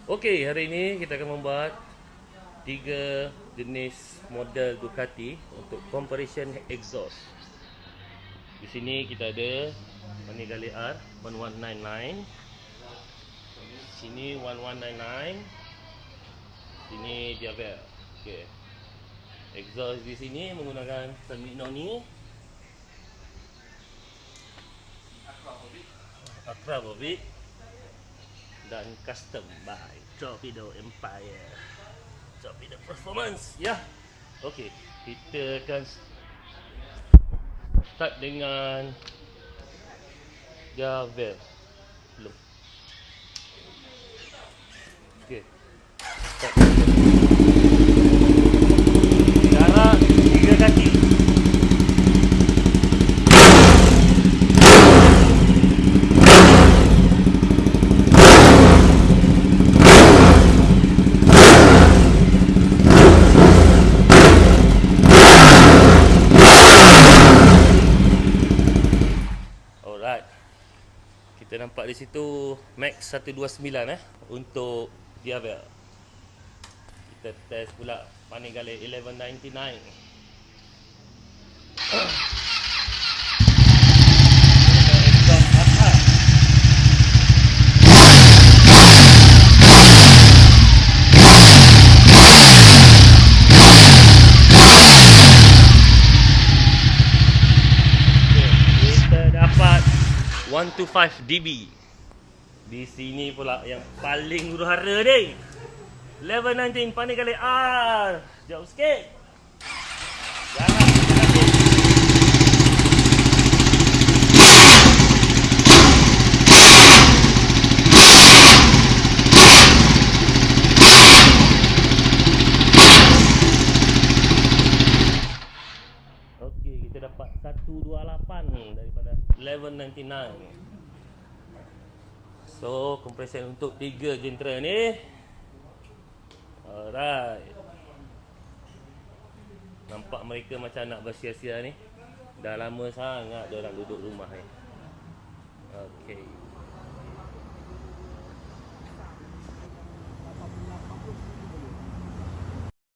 Okey, hari ini kita akan membuat tiga jenis model Ducati untuk compression exhaust. Di sini kita ada Panigale R 1199. Sini 1199. Sini Diavel. Okey. Exhaust di sini menggunakan Termino ni Akrapovic dan custom by Torpedo Empire. Torpedo Performance. Ya. Okey, kita akan start dengan Diavel dulu. Okey. Start. Jarak 3 kaki. Alright. Kita nampak di situ Max 129 untuk Diavel. Kita test pula Panigale 1199. Kita dapat 125 dB. Di sini pula yang paling huru-hara ni. 1119 Panigale R. Jauh sikit. Jangan sikit. Okey, kita dapat 128 daripada 1199. So, compression untuk 3 jentera ni. Alright. Nampak mereka macam nak bersia-sia ni. Dah lama sangat dia orang duduk rumah ni. Okey.